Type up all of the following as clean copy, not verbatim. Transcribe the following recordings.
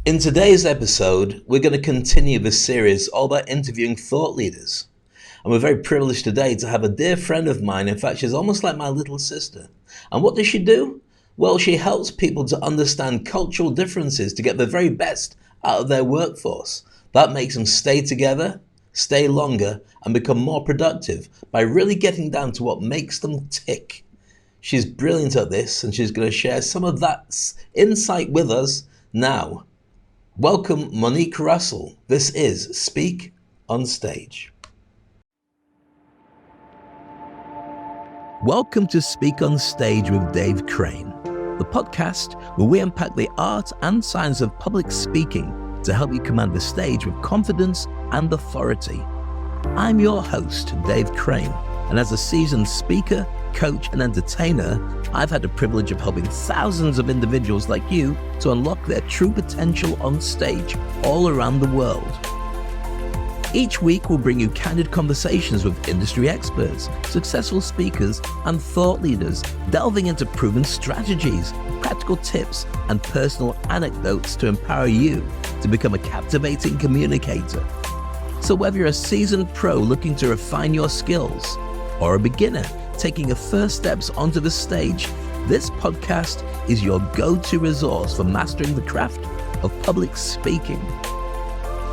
In today's episode, we're going to continue this series all about interviewing thought leaders. And we're very privileged today to have a dear friend of mine. In fact, she's almost like my little sister. And what does she do? Well, she helps people to understand cultural differences to get the very best out of their workforce. That makes them stay together, stay longer, and become more productive by really getting down to what makes them tick. She's brilliant at this, and she's going to share some of that insight with us now. Welcome, Monique Russell. This is Speak on Stage. Welcome to Speak on Stage with Dave Crane, the podcast where we unpack the art and science of public speaking to help you command the stage with confidence and authority. I'm your host, Dave Crane, and as a seasoned speaker, coach, and entertainer, I've had the privilege of helping thousands of individuals like you to unlock their true potential on stage all around the world. Each week, we'll bring you candid conversations with industry experts, successful speakers, and thought leaders, delving into proven strategies, practical tips, and personal anecdotes to empower you to become a captivating communicator. So whether you're a seasoned pro looking to refine your skills, or a beginner taking your first steps onto the stage, this podcast is your go-to resource for mastering the craft of public speaking.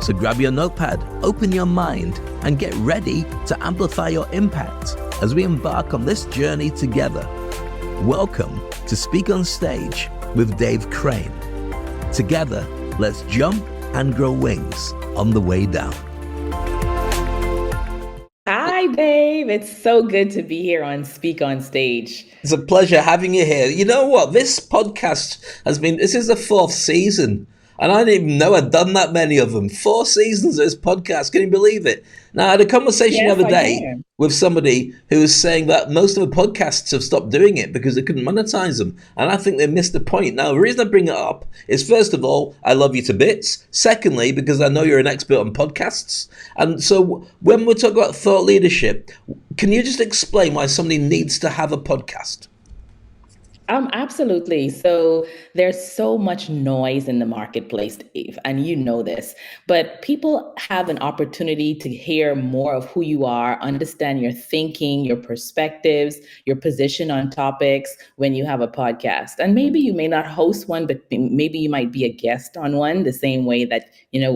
So grab your notepad, open your mind, and get ready to amplify your impact as we embark on this journey together. Welcome to Speak on Stage with Dave Crane. Together, let's jump and grow wings on the way down. Hi, Dave. It's so good to be here on Speak on Stage. It's a pleasure having you here. You know what? This podcast this is the fourth season. And I didn't even know I'd done that many of them. 4 seasons of this podcast. Can you believe it? Now, I had a conversation the other day with somebody who was saying that most of the podcasts have stopped doing it because they couldn't monetize them. And I think they missed the point. Now, the reason I bring it up is, first of all, I love you to bits. Secondly, because I know you're an expert on podcasts. And so when we talk about thought leadership, can you just explain why somebody needs to have a podcast? Absolutely. So there's so much noise in the marketplace, Dave, and you know this, but people have an opportunity to hear more of who you are, understand your thinking, your perspectives, your position on topics when you have a podcast. And maybe you may not host one, but maybe you might be a guest on one, the same way that,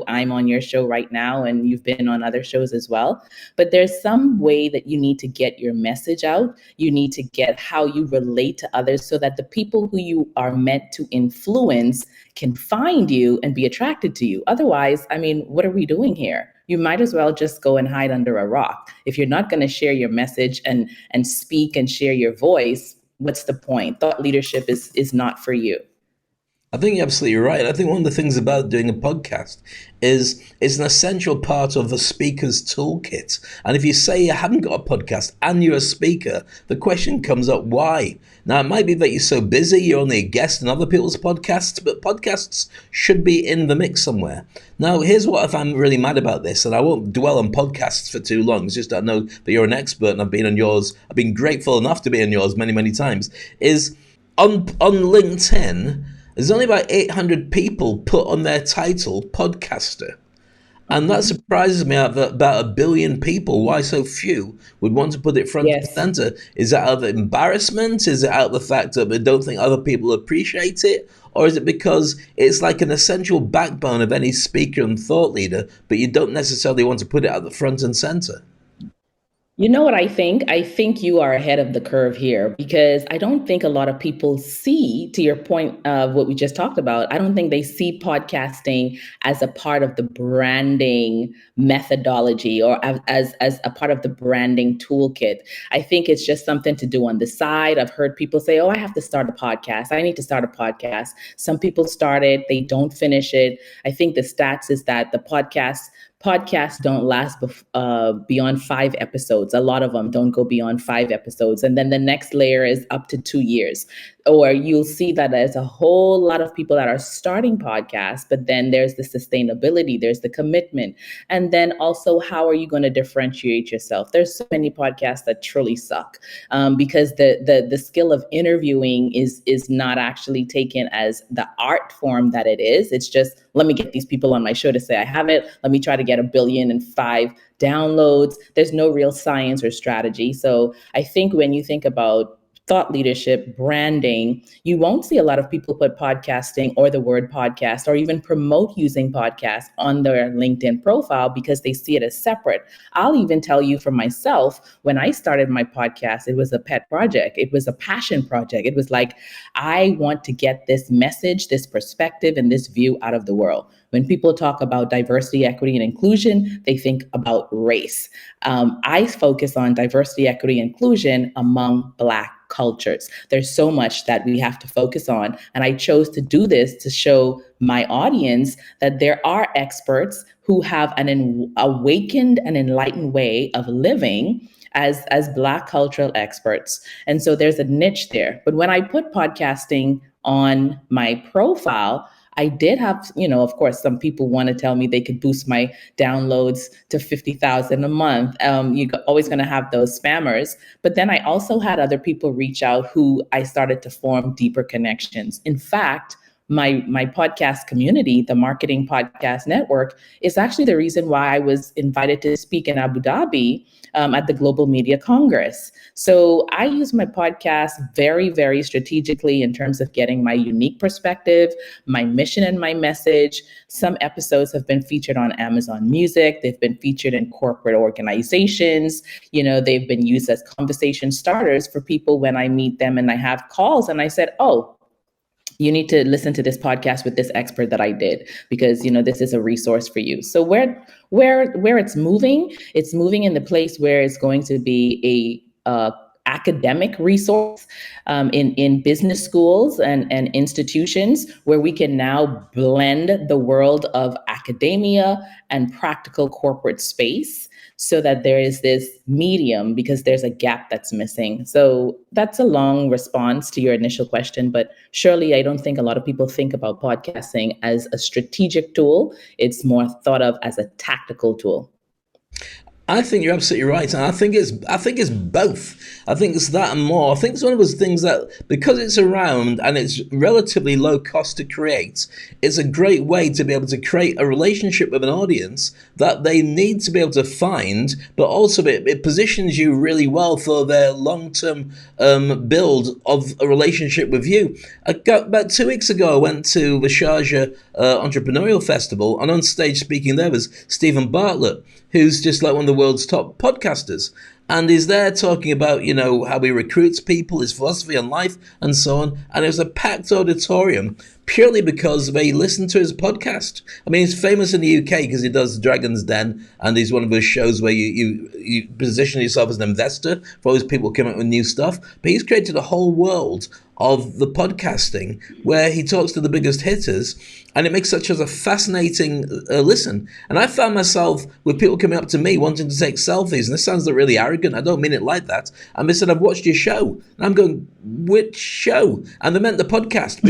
I'm on your show right now and you've been on other shows as well. But there's some way that you need to get your message out. You need to get how you relate to others so that the people who you are meant to influence can find you and be attracted to you. Otherwise, what are we doing here? You might as well just go and hide under a rock. If you're not going to share your message and speak and share your voice, what's the point? Thought leadership is not for you. I think you're absolutely right. I think one of the things about doing a podcast is it's an essential part of the speaker's toolkit. And if you say you haven't got a podcast and you're a speaker, the question comes up, why? Now, it might be that you're so busy, you're only a guest on other people's podcasts, but podcasts should be in the mix somewhere. Now, here's what I'm really mad about this, and I won't dwell on podcasts for too long. It's just I know that you're an expert and I've been on yours. I've been grateful enough to be on yours many, many times. Is on LinkedIn, there's only about 800 people put on their title podcaster. And that surprises me that about 1 billion people, why so few, would want to put it front and center. Is that out of embarrassment? Is it out of the fact that they don't think other people appreciate it? Or is it because it's like an essential backbone of any speaker and thought leader, but you don't necessarily want to put it at the front and center? You know what I think? I think you are ahead of the curve here because I don't think a lot of people see, to your point of what we just talked about, I don't think they see podcasting as a part of the branding methodology or as a part of the branding toolkit. I think it's just something to do on the side. I've heard people say, oh, I have to start a podcast. I need to start a podcast. Some people start it, they don't finish it. I think the stats is that the podcasts don't last beyond 5 episodes. A lot of them don't go beyond 5 episodes. And then the next layer is up to 2 years. or you'll see that there's a whole lot of people that are starting podcasts, but then there's the sustainability, there's the commitment. And then also, how are you going to differentiate yourself? There's so many podcasts that truly suck, because the skill of interviewing is not actually taken as the art form that it is. It's just, let me get these people on my show to say I have it. Let me try to get 1,000,000,005 downloads. There's no real science or strategy. So I think when you think about thought leadership, branding, you won't see a lot of people put podcasting or the word podcast or even promote using podcasts on their LinkedIn profile because they see it as separate. I'll even tell you for myself, when I started my podcast, it was a pet project. It was a passion project. It was like, I want to get this message, this perspective, and this view out of the world. When people talk about diversity, equity, and inclusion, they think about race. I focus on diversity, equity, inclusion among Black cultures. There's so much that we have to focus on. And I chose to do this to show my audience that there are experts who have an awakened and enlightened way of living as Black cultural experts. And so there's a niche there. But when I put podcasting on my profile, I did have, of course, some people want to tell me they could boost my downloads to 50,000 a month. You're always going to have those spammers. But then I also had other people reach out who I started to form deeper connections. In fact, my podcast community, the Marketing Podcast Network, is actually the reason why I was invited to speak in Abu Dhabi at the Global Media Congress. So I use my podcast very, very strategically in terms of getting my unique perspective, my mission and my message. Some episodes have been featured on Amazon Music. They've been featured in corporate organizations. They've been used as conversation starters for people when I meet them and I have calls and I said, oh, you need to listen to this podcast with this expert that I did because, this is a resource for you. So where it's moving in the place where it's going to be a academic resource in business schools and institutions where we can now blend the world of academia and practical corporate space so that there is this medium because there's a gap that's missing. So that's a long response to your initial question, but surely I don't think a lot of people think about podcasting as a strategic tool. It's more thought of as a tactical tool. I think you're absolutely right, and I think it's both. I think it's that and more. I think it's one of those things that because it's around and it's relatively low cost to create, it's a great way to be able to create a relationship with an audience that they need to be able to find, but also it positions you really well for their long-term build of a relationship with you. About 2 weeks ago, I went to the Sharjah Entrepreneurial Festival, and on stage speaking there was Stephen Bartlett, who's just like one of the world's top podcasters. And he's there talking about, how he recruits people, his philosophy on life, and so on. And it was a packed auditorium purely because they listened to his podcast. I mean, he's famous in the UK because he does Dragon's Den, and he's one of those shows where you position yourself as an investor for all these people coming up with new stuff. But he's created a whole world of the podcasting where he talks to the biggest hitters, and it makes such a fascinating listen. And I found myself with people coming up to me wanting to take selfies, and this sounds like really arrogant, I don't mean it like that, and they said, I've watched your show. And I'm going, which show? And they meant the podcast.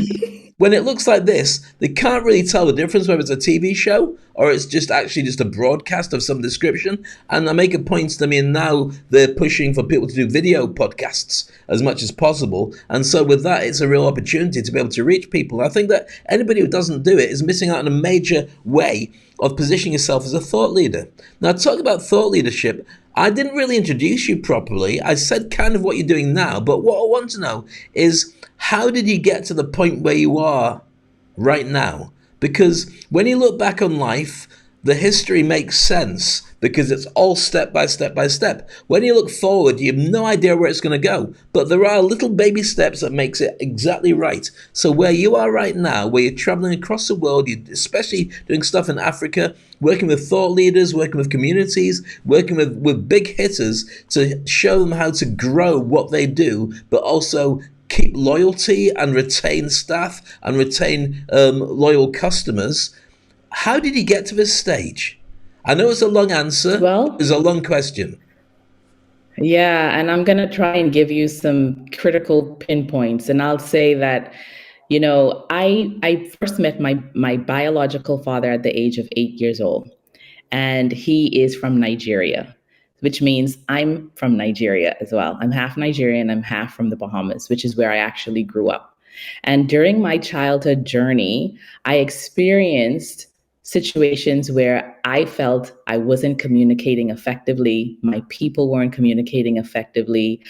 When it looks like this, they can't really tell the difference whether it's a TV show or it's just a broadcast of some description. And I make a point to them, and now they're pushing for people to do video podcasts as much as possible. And so with that, it's a real opportunity to be able to reach people. I think that anybody who doesn't do it is missing out on a major way of positioning yourself as a thought leader. Now, talk about thought leadership. I didn't really introduce you properly. I said kind of what you're doing now, but what I want to know is how did you get to the point where you are right now? Because when you look back on life, the history makes sense because it's all step by step by step. When you look forward, you have no idea where it's going to go, but there are little baby steps that makes it exactly right. So where you are right now, where you're traveling across the world, you're especially doing stuff in Africa, working with thought leaders, working with communities, working with big hitters to show them how to grow what they do, but also keep loyalty and retain staff and retain loyal customers. How did you get to this stage? I know it's a long answer. Well, it's a long question. Yeah, and I'm going to try and give you some critical pinpoints. And I'll say that, I first met my biological father at the age of 8 years old, and he is from Nigeria, which means I'm from Nigeria as well. I'm half Nigerian, I'm half from the Bahamas, which is where I actually grew up. And during my childhood journey, I experienced situations where I felt I wasn't communicating effectively. My people weren't communicating effectively.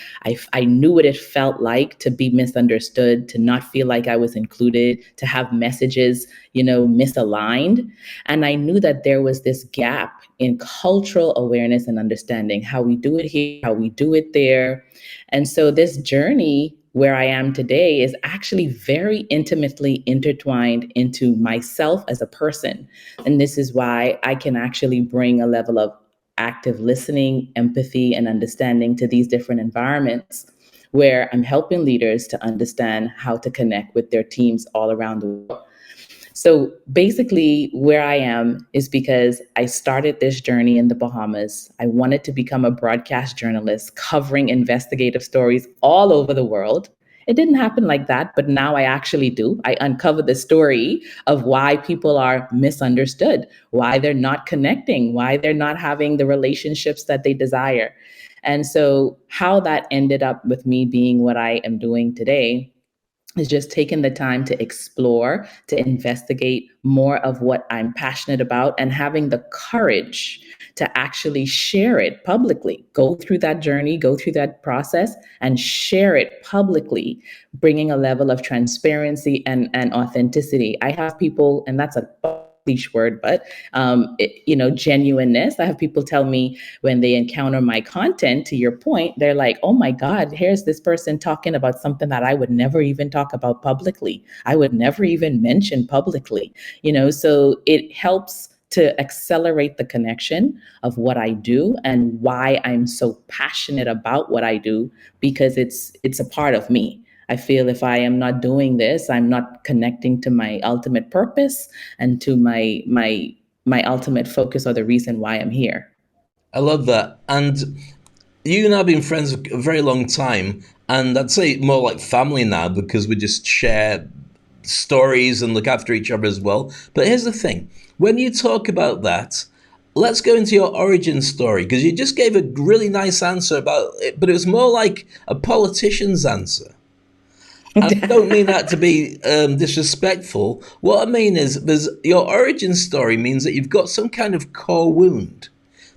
I knew what it felt like to be misunderstood, to not feel like I was included, to have messages, misaligned. And I knew that there was this gap in cultural awareness and understanding, how we do it here, how we do it there. And so this journey where I am today is actually very intimately intertwined into myself as a person. And this is why I can actually bring a level of active listening, empathy, and understanding to these different environments where I'm helping leaders to understand how to connect with their teams all around the world. So basically, where I am is because I started this journey in the Bahamas. I wanted to become a broadcast journalist covering investigative stories all over the world. It didn't happen like that, but now I actually do. I uncover the story of why people are misunderstood, why they're not connecting, why they're not having the relationships that they desire. And so, how that ended up with me being what I am doing today is just taking the time to explore, to investigate more of what I'm passionate about, and having the courage to actually share it publicly. Go through that journey, go through that process, and share it publicly, bringing a level of transparency and authenticity. I have people, and that's a cliche word, but genuineness. I have people tell me when they encounter my content, to your point, they're like, oh my God, here's this person talking about something that I would never even talk about publicly. I would never even mention publicly, so it helps to accelerate the connection of what I do and why I'm so passionate about what I do, because it's a part of me. I feel if I am not doing this, I'm not connecting to my ultimate purpose and to my ultimate focus, or the reason why I'm here. I love that. And you and I have been friends a very long time, and I'd say more like family now because we just share stories and look after each other as well. But here's the thing: when you talk about that, let's go into your origin story because you just gave a really nice answer about it, but it was more like a politician's answer. And I don't mean that to be disrespectful. What I mean is, your origin story means that you've got some kind of core wound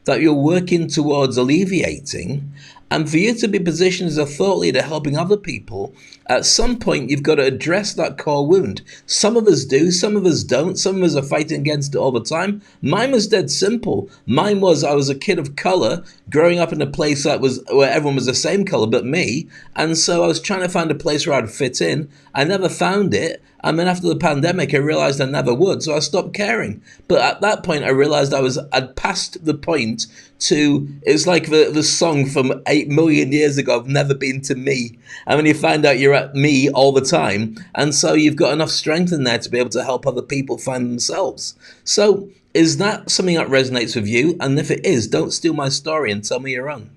that you're working towards alleviating. And for you to be positioned as a thought leader helping other people, at some point you've got to address that core wound. Some of us do, some of us don't, some of us are fighting against it all the time. Mine was dead simple. Mine was I was a kid of color growing up in a place that was where everyone was the same color but me. And so I was trying to find a place where I'd fit in. I never found it. And then after the pandemic, I realized I never would, so I stopped caring. But at that point, I realized I'd passed the point to, it's like the song from 8 million years ago, I've never been to me. And when you find out you're at me all the time, and so you've got enough strength in there to be able to help other people find themselves. So is that something that resonates with you? And if it is, don't steal my story and tell me your own.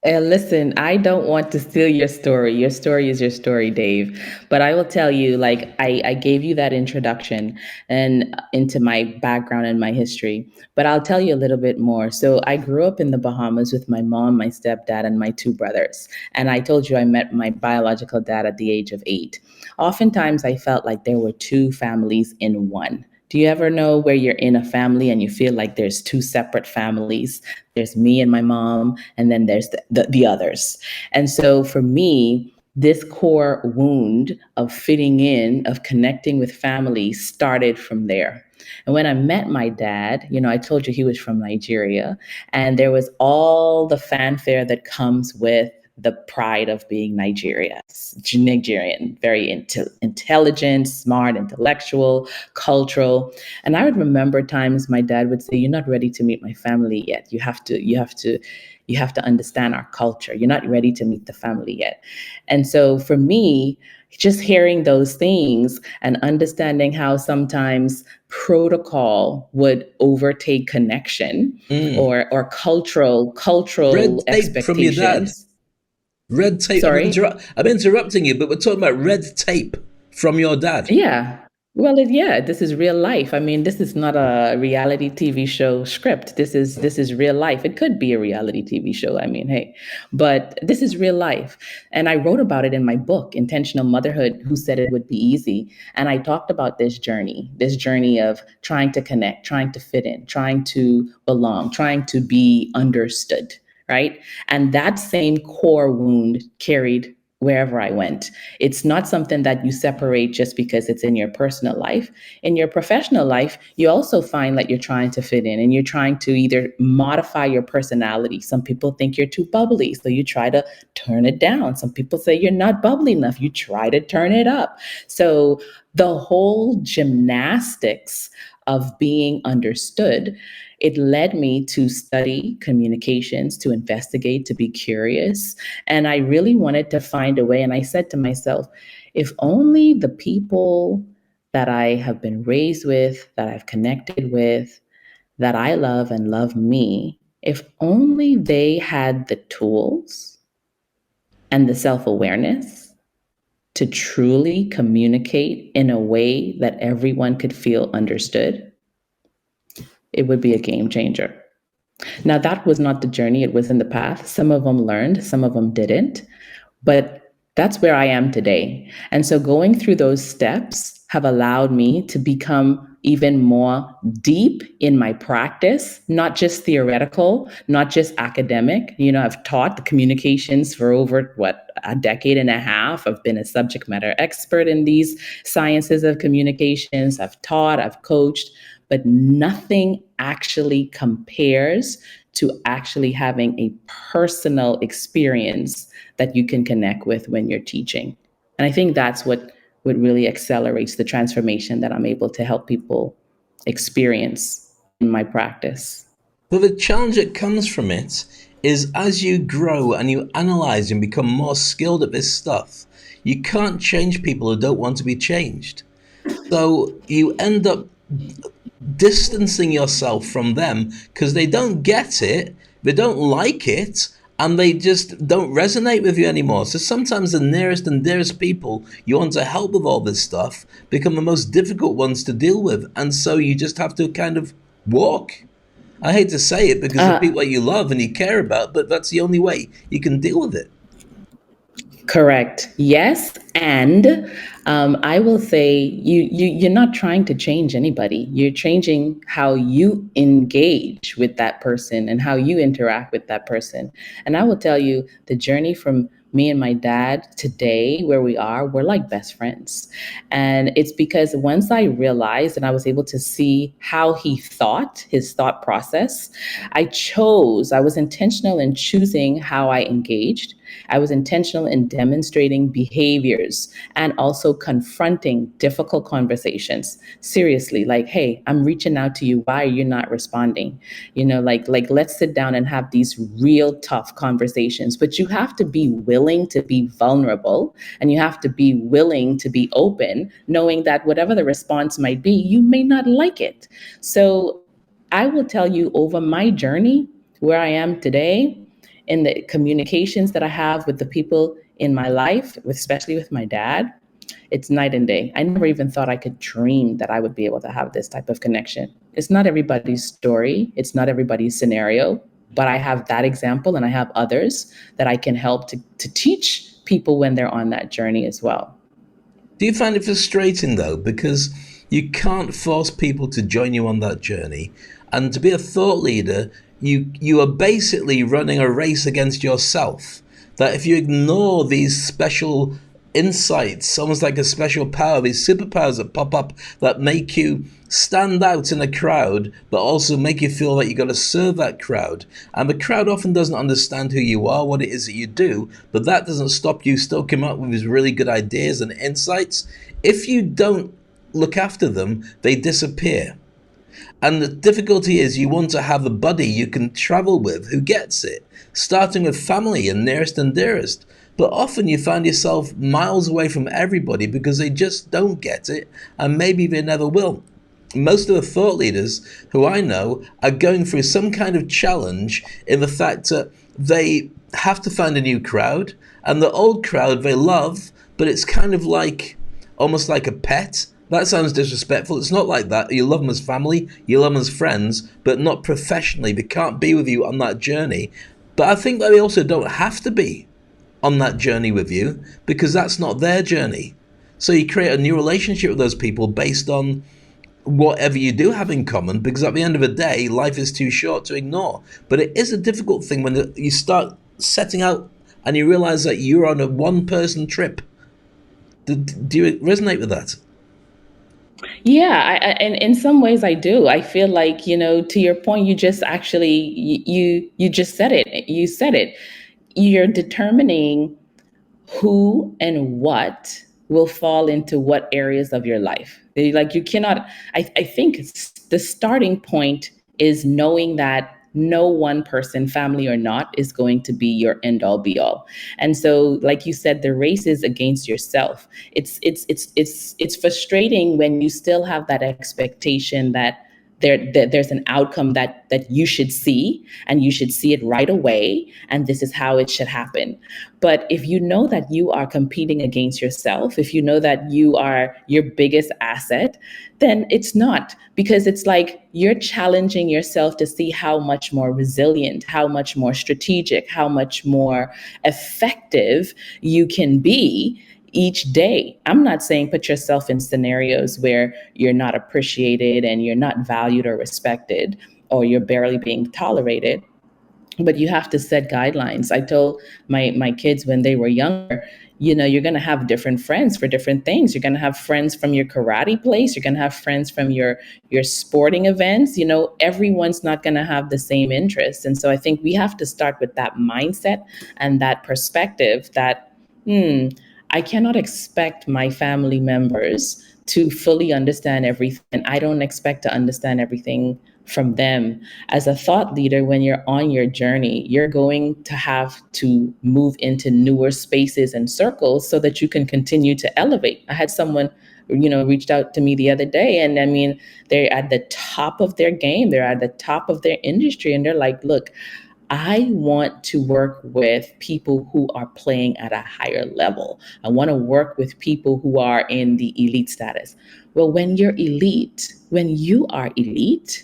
And listen, I don't want to steal your story. Your story is your story, Dave. But I will tell you, like, I gave you that introduction and into my background and my history. But I'll tell you a little bit more. So I grew up in the Bahamas with my mom, my stepdad, and my two brothers. And I told you I met my biological dad at the age of 8. Oftentimes, I felt like there were two families in one. Do you ever know where you're in a family and you feel like there's two separate families? There's me and my mom, and then there's the others. And so for me, this core wound of fitting in, of connecting with family started from there. And when I met my dad, I told you he was from Nigeria, and there was all the fanfare that comes with the pride of being Nigerian, very intelligent, smart, intellectual, cultural. And I would remember times my dad would say, "You're not ready to meet my family yet. You have to understand our culture. You're not ready to meet the family yet." And so for me, just hearing those things and understanding how sometimes protocol would overtake connection, Mm. or cultural Red tape from your dad. expectations. Red tape. Sorry. I'm interrupting you, but we're talking about red tape from your dad. Yeah. Well, yeah, this is real life. I mean, this is not a reality TV show script. This is real life. It could be a reality TV show. I mean, hey, but this is real life. And I wrote about it in my book, Intentional Motherhood, Who Said It Would Be Easy. And I talked about this journey of trying to connect, trying to fit in, trying to belong, trying to be understood, right? And that same core wound carried wherever I went. It's not something that you separate just because it's in your personal life. In your professional life, you also find that you're trying to fit in and you're trying to either modify your personality. Some people think you're too bubbly, so you try to turn it down. Some people say you're not bubbly enough, you try to turn it up. So the whole gymnastics of being understood, it led me to study communications, to investigate, to be curious. And I really wanted to find a way. And I said to myself, if only the people that I have been raised with, that I've connected with, that I love and love me, if only they had the tools and the self awareness to truly communicate in a way that everyone could feel understood, it would be a game changer. Now, that was not the journey, it was in the path. Some of them learned, some of them didn't. But that's where I am today. And so going through those steps have allowed me to become even more deep in my practice, not just theoretical, not just academic. I've taught the communications for over, a decade and a half. I've been a subject matter expert in these sciences of communications. I've taught, I've coached, but nothing actually compares to actually having a personal experience that you can connect with when you're teaching. And I think that's what really accelerates the transformation that I'm able to help people experience in my practice. But the challenge that comes from it is as you grow and you analyze and become more skilled at this stuff, you can't change people who don't want to be changed. So you end up distancing yourself from them because they don't get it, they don't like it, and they just don't resonate with you anymore. So sometimes the nearest and dearest people you want to help with all this stuff become the most difficult ones to deal with. And so you just have to kind of walk. I hate to say it because the people that you love and you care about, but that's the only way you can deal with it. Correct. Yes, and I will say you're not trying to change anybody. You're changing how you engage with that person and how you interact with that person. And I will tell you, the journey from me and my dad today, where we are, we're like best friends. And it's because once I realized and I was able to see how he thought, his thought process, I was intentional in choosing how I engaged. I was intentional in demonstrating behaviors and also confronting difficult conversations. Seriously, like, hey, I'm reaching out to you. Why are you not responding? Like let's sit down and have these real tough conversations. But you have to be willing to be vulnerable and you have to be willing to be open, knowing that whatever the response might be, you may not like it. So I will tell you, over my journey, where I am today, in the communications that I have with the people in my life, especially with my dad, it's night and day. I never even thought I could dream that I would be able to have this type of connection. It's not everybody's story, it's not everybody's scenario, but I have that example and I have others that I can help to teach people when they're on that journey as well. Do you find it frustrating though? Because you can't force people to join you on that journey. And to be a thought leader, you are basically running a race against yourself. That if you ignore these special insights, almost like a special power, these superpowers that pop up that make you stand out in a crowd, but also make you feel like you got to serve that crowd. And the crowd often doesn't understand who you are, what it is that you do, but that doesn't stop you still coming up with these really good ideas and insights. If you don't look after them, they disappear. And the difficulty is you want to have a buddy you can travel with who gets it, starting with family and nearest and dearest. But often you find yourself miles away from everybody because they just don't get it, and maybe they never will. Most of the thought leaders who I know are going through some kind of challenge in the fact that they have to find a new crowd, and the old crowd they love, but it's kind of like almost like a pet. That sounds disrespectful. It's not like that. You love them as family, you love them as friends, but not professionally. They can't be with you on that journey. But I think that they also don't have to be on that journey with you because that's not their journey. So you create a new relationship with those people based on whatever you do have in common, because at the end of the day, life is too short to ignore. But it is a difficult thing when you start setting out and you realize that you're on a one-person trip. Do you resonate with that? Yeah, and in some ways I do. I feel like, to your point, you just actually you just said it. You said it. You're determining who and what will fall into what areas of your life. Like you cannot, I think the starting point is knowing that no one person, family or not, is going to be your end all be all. And so, like you said, the race is against yourself. It's frustrating when you still have that expectation that there's an outcome that you should see, and you should see it right away, and this is how it should happen. But if you know that you are competing against yourself, if you know that you are your biggest asset, then it's not, because it's like you're challenging yourself to see how much more resilient, how much more strategic, how much more effective you can be each day. I'm not saying put yourself in scenarios where you're not appreciated and you're not valued or respected, or you're barely being tolerated, but you have to set guidelines. I told my kids when they were younger, you're going to have different friends for different things. You're going to have friends from your karate place. You're going to have friends from your sporting events. Everyone's not going to have the same interests. And so I think we have to start with that mindset and that perspective that, I cannot expect my family members to fully understand everything. I don't expect to understand everything from them. As a thought leader, when you're on your journey, you're going to have to move into newer spaces and circles so that you can continue to elevate. I had someone, reached out to me the other day, and I mean, they're at the top of their game. They're at the top of their industry. And they're like, look, I want to work with people who are playing at a higher level. I want to work with people who are in the elite status. Well, when you're elite, when you are elite,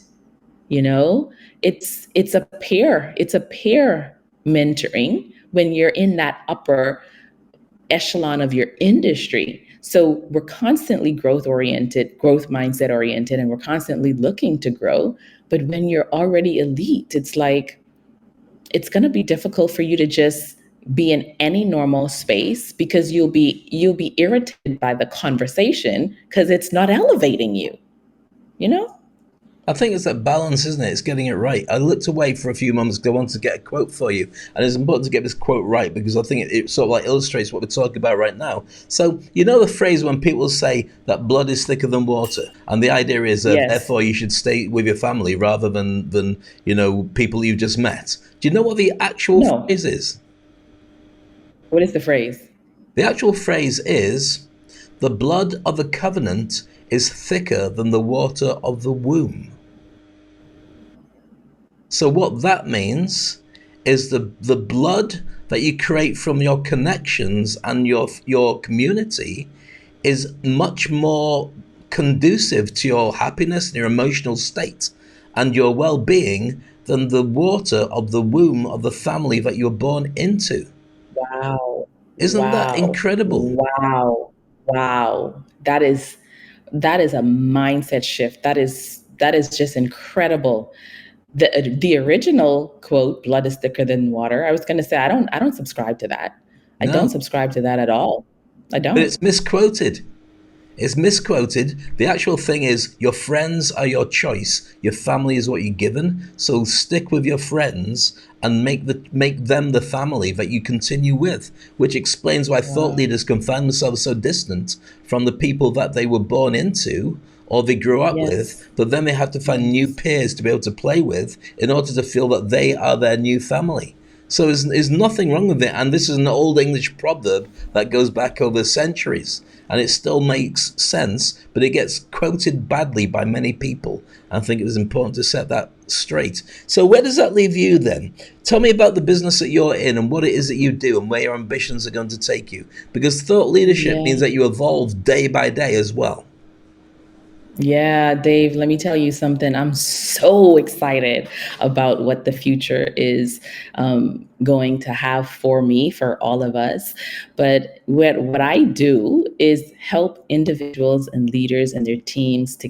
it's a peer mentoring when you're in that upper echelon of your industry. So we're constantly growth mindset oriented, and we're constantly looking to grow. But when you're already elite, it's like it's going to be difficult for you to just be in any normal space, because you'll be irritated by the conversation because it's not elevating you, you know? I think it's that balance, isn't it? It's getting it right. I looked away for a few moments because I wanted to get a quote for you. And it's important to get this quote right because I think it sort of like illustrates what we're talking about right now. So, you know the phrase when people say that blood is thicker than water, and the idea is that Yes. therefore you should stay with your family rather than people you've just met. Do you know what the actual No. phrase is? What is the phrase? The actual phrase is, the blood of the covenant is thicker than the water of the womb. So what that means is the blood that you create from your connections and your community is much more conducive to your happiness and your emotional state and your well-being than the water of the womb of the family that you're born into. Wow. Isn't that Wow. incredible? Wow. Wow. That is a mindset shift. That is just incredible. The original quote, blood is thicker than water. I was going to say I don't subscribe to that. I don't No, subscribe to that at all. I but don't. it's misquoted. It's misquoted. The actual thing is your friends are your choice. Your family is what you're given. So stick with your friends and make them the family that you continue with, which explains why thought Wow. leaders can find themselves so distant from the people that they were born into or they grew up with, Yes. but then they have to find new Yes. peers to be able to play with in order to feel that they are their new family. So there's nothing wrong with it. And this is an old English proverb that goes back over centuries. And it still makes sense, but it gets quoted badly by many people. I think it was important to set that straight. So where does that leave you then? Tell me about the business that you're in and what it is that you do and where your ambitions are going to take you. Because thought leadership Yeah. means that you evolve day by day as well. Yeah, Dave, let me tell you something. I'm so excited about what the future is going to have for me, for all of us. But what I do is help individuals and leaders and their teams to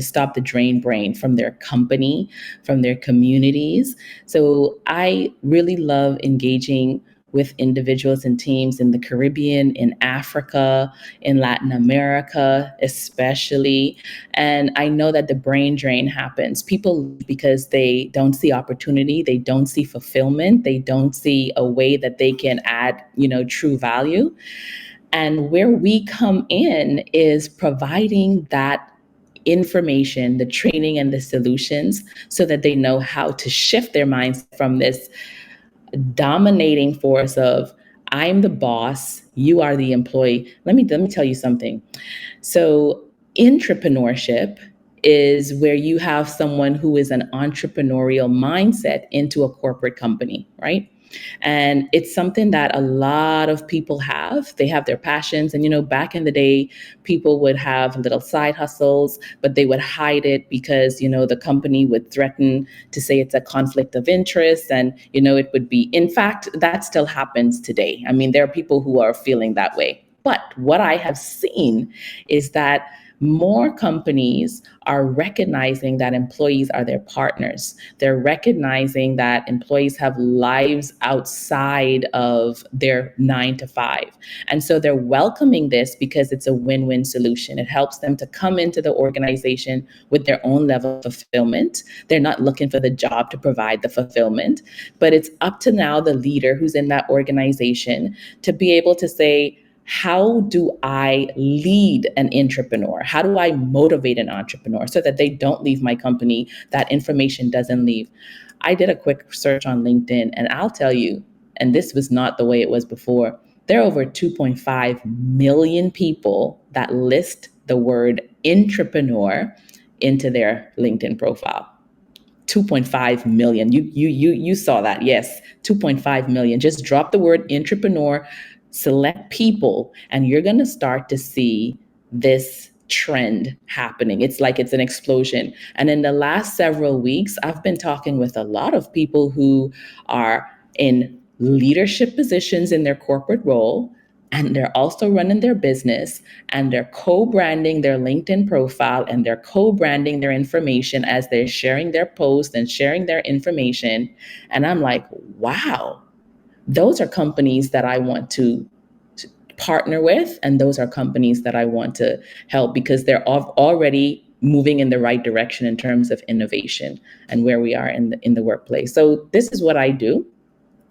stop the drain brain from their company, from their communities. So I really love engaging with individuals and teams in the Caribbean, in Africa, in Latin America, especially. And I know that the brain drain happens. People leave because they don't see opportunity, they don't see fulfillment, they don't see a way that they can add, true value. And where we come in is providing that information, the training and the solutions so that they know how to shift their minds from this dominating force of I'm the boss, you are the employee. Let me tell you something. So, entrepreneurship is where you have someone who is an entrepreneurial mindset into a corporate company, right? And it's something that a lot of people have. They have their passions. And, back in the day, people would have little side hustles, but they would hide it because, the company would threaten to say it's a conflict of interest. And, it would be, in fact, that still happens today. I mean, there are people who are feeling that way. But what I have seen is that more companies are recognizing that employees are their partners. They're recognizing that employees have lives outside of their 9 to 5. And so they're welcoming this because it's a win-win solution. It helps them to come into the organization with their own level of fulfillment. They're not looking for the job to provide the fulfillment, but it's up to now the leader who's in that organization to be able to say, how do I lead an entrepreneur? How do I motivate an entrepreneur so that they don't leave my company, that information doesn't leave? I did a quick search on LinkedIn and I'll tell you, and this was not the way it was before, there are over 2.5 million people that list the word entrepreneur into their LinkedIn profile. 2.5 million. You saw that. Yes, 2.5 million. Just drop the word entrepreneur, select people, and you're going to start to see this trend happening. It's like it's an explosion. And in the last several weeks, I've been talking with a lot of people who are in leadership positions in their corporate role, and they're also running their business, and they're co-branding their LinkedIn profile, and they're co-branding their information as they're sharing their posts and sharing their information. And I'm like, wow, those are companies that I want to partner with, and those are companies that I want to help because they're already moving in the right direction in terms of innovation and where we are in the workplace. So this is what I do.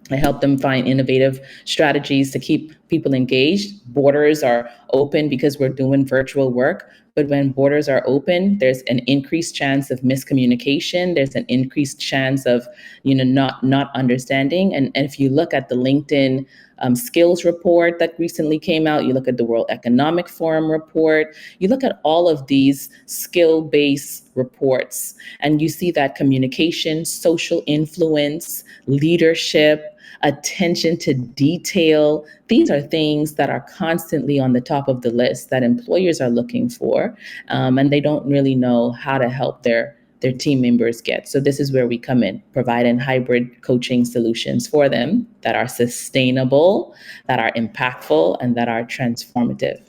I help them find innovative strategies to keep people engaged. Borders are open because we're doing virtual work. But when borders are open, there's an increased chance of miscommunication. There's an increased chance of, not understanding. And if you look at the LinkedIn skills report that recently came out, you look at the World Economic Forum report, you look at all of these skill-based reports, and you see that communication, social influence, leadership, attention to detail. These are things that are constantly on the top of the list that employers are looking for, and they don't really know how to help their team members get. So this is where we come in, providing hybrid coaching solutions for them that are sustainable, that are impactful, and that are transformative.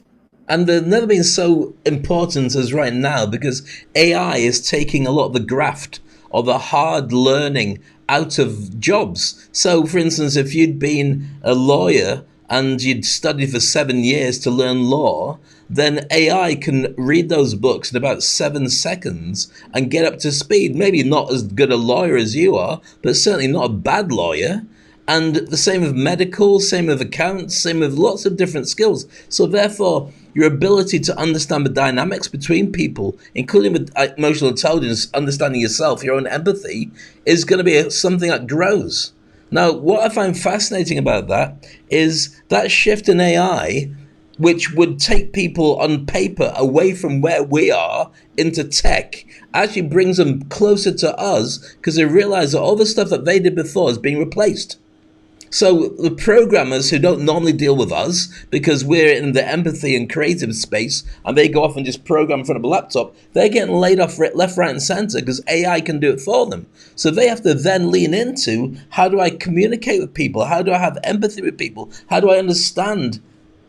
And they've never been so important as right now because AI is taking a lot of the graft or the hard learning out of jobs. So, for instance, if you'd been a lawyer and you'd studied for 7 years to learn law, then AI can read those books in about 7 seconds and get up to speed. Maybe not as good a lawyer as you are, but certainly not a bad lawyer. And the same with medical, same with accounts, same with lots of different skills. So therefore, your ability to understand the dynamics between people, including with emotional intelligence, understanding yourself, your own empathy, is going to be something that grows. Now, what I find fascinating about that is that shift in AI, which would take people on paper away from where we are into tech, actually brings them closer to us because they realize that all the stuff that they did before is being replaced. So the programmers who don't normally deal with us because we're in the empathy and creative space and they go off and just program in front of a laptop, they're getting laid off left, right, and center because AI can do it for them. So they have to then lean into, how do I communicate with people? How do I have empathy with people? How do I understand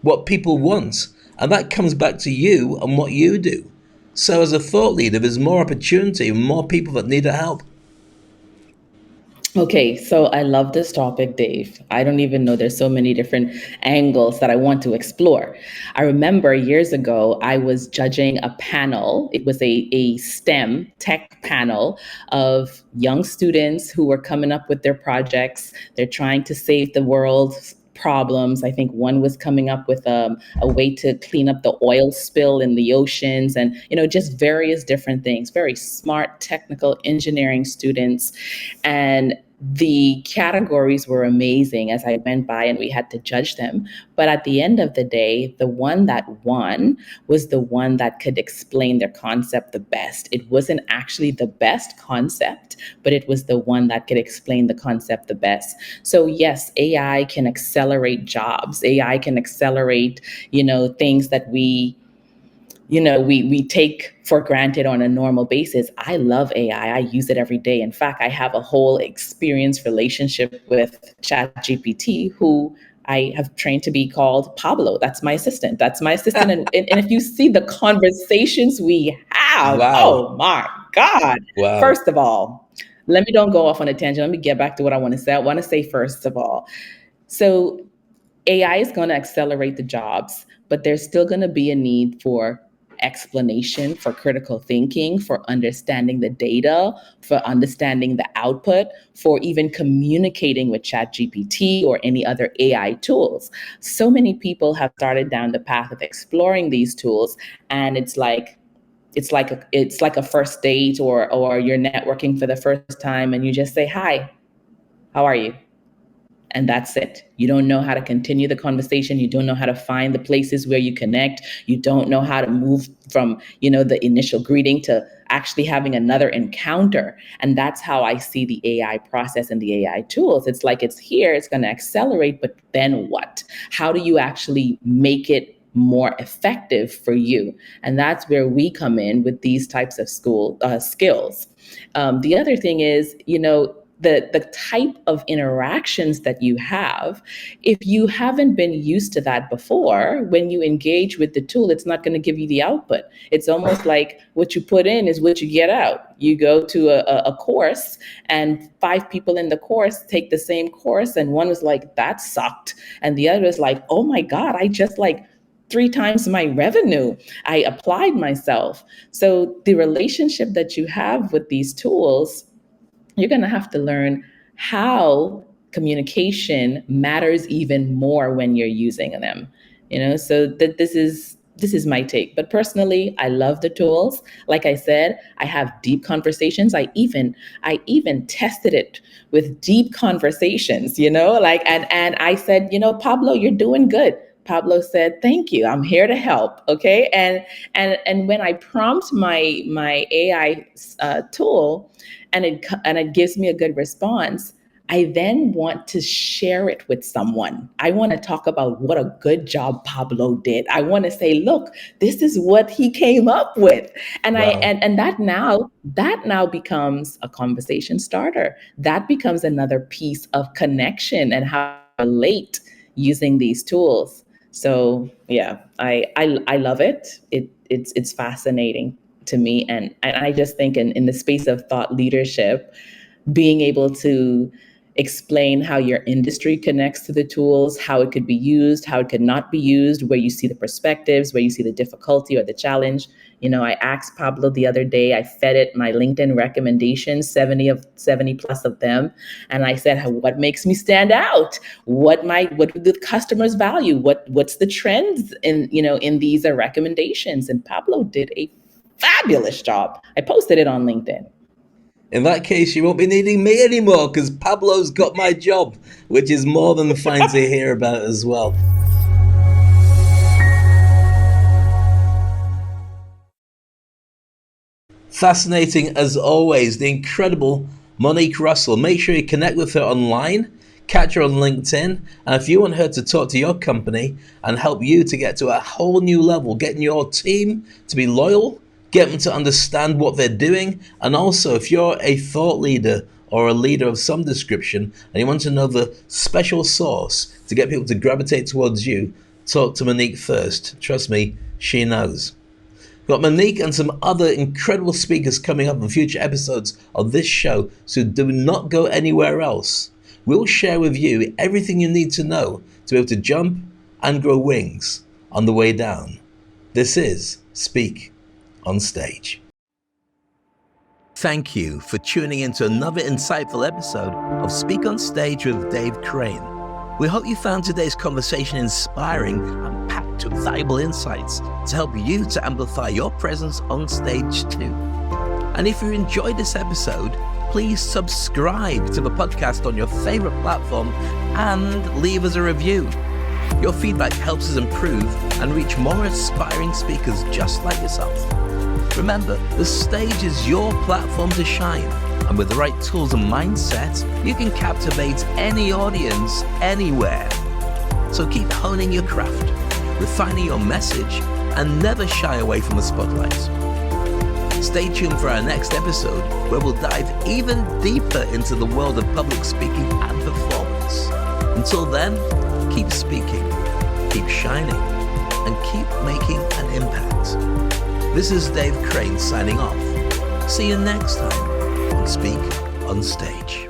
what people want? And that comes back to you and what you do. So as a thought leader, there's more opportunity and more people that need our help. Okay, so I love this topic, Dave. I don't even know, there's so many different angles that I want to explore. I remember years ago, I was judging a panel. It was a STEM tech panel of young students who were coming up with their projects. They're trying to save the world problems. I think one was coming up with a way to clean up the oil spill in the oceans, and just various different things. Very smart technical engineering students, and the categories were amazing as I went by and we had to judge them. But at the end of the day, the one that won was the one that could explain their concept the best. It wasn't actually the best concept, but it was the one that could explain the concept the best. So yes, AI can accelerate jobs. AI can accelerate, things that we take for granted on a normal basis. I love AI. I use it every day. In fact, I have a whole experience relationship with ChatGPT, who I have trained to be called Pablo. That's my assistant. That's my assistant. And if you see the conversations we have, Wow. oh my God. Wow. First of all, let me don't go off on a tangent. Let me get back to what I want to say. I want to say, first of all, so AI is going to accelerate the jobs, but there's still going to be a need for explanation, for critical thinking, for understanding the data, for understanding the output, for even communicating with ChatGPT or any other AI tools. So many people have started down the path of exploring these tools, and it's like a first date, or you're networking for the first time and you just say, "Hi, how are you?" And that's it. You don't know how to continue the conversation. You don't know how to find the places where you connect. You don't know how to move from, the initial greeting to actually having another encounter. And that's how I see the AI process and the AI tools. It's like it's here, it's going to accelerate, but then what? How do you actually make it more effective for you? And that's where we come in with these types of skills. The other thing is, the type of interactions that you have. If you haven't been used to that before, when you engage with the tool, it's not going to give you the output. It's almost like what you put in is what you get out. You go to a course, and 5 people in the course take the same course, and one was like, "That sucked," and the other is like, "Oh my God, I just like 3 times my revenue. I applied myself." So the relationship that you have with these tools, you're going to have to learn how communication matters even more when you're using them. So that this is my take. But personally, I love the tools. Like I said, I have deep conversations. I even tested it with deep conversations, like, and I said, "Pablo, you're doing good." Pablo said, "Thank you. I'm here to help." Okay. And when I prompt my AI tool, and it gives me a good response, I then want to share it with someone. I want to talk about what a good job Pablo did. I want to say, "Look, this is what he came up with." And I Wow. and that now becomes a conversation starter. That becomes another piece of connection and how to relate using these tools. So yeah, I love it. It's fascinating to me. And I just think in the space of thought leadership, being able to explain how your industry connects to the tools, how it could be used, how it could not be used, where you see the perspectives, where you see the difficulty or the challenge. I asked Pablo the other day, I fed it my LinkedIn recommendations, 70 plus of them. And I said, "What makes me stand out? What do the customers value? What's the trends in these recommendations?" And Pablo did a fabulous job. I posted it on LinkedIn. In that case, you won't be needing me anymore because Pablo's got my job, which is more than fine to hear about as well. Fascinating as always, the incredible Monique Russell. Make sure you connect with her online, catch her on LinkedIn, and if you want her to talk to your company and help you to get to a whole new level, getting your team to be loyal, get them to understand what they're doing, and also if you're a thought leader or a leader of some description and you want to know the special sauce to get people to gravitate towards you, talk to Monique first. Trust me, she knows. Got Monique and some other incredible speakers coming up in future episodes of this show, so do not go anywhere else. We'll share with you everything you need to know to be able to jump and grow wings on the way down. This is Speak on Stage. Thank you for tuning into another insightful episode of Speak on Stage with Dave Crane. We hope you found today's conversation inspiring and packed with valuable insights to help you to amplify your presence on stage too. And if you enjoyed this episode, please subscribe to the podcast on your favorite platform and leave us a review. Your feedback helps us improve and reach more aspiring speakers just like yourself. Remember, the stage is your platform to shine, and with the right tools and mindset, you can captivate any audience anywhere. So keep honing your craft, refining your message, and never shy away from the spotlight. Stay tuned for our next episode, where we'll dive even deeper into the world of public speaking and performance. Until then, keep speaking, keep shining, and keep making an impact. This is Dave Crane signing off. See you next time on Speak on Stage.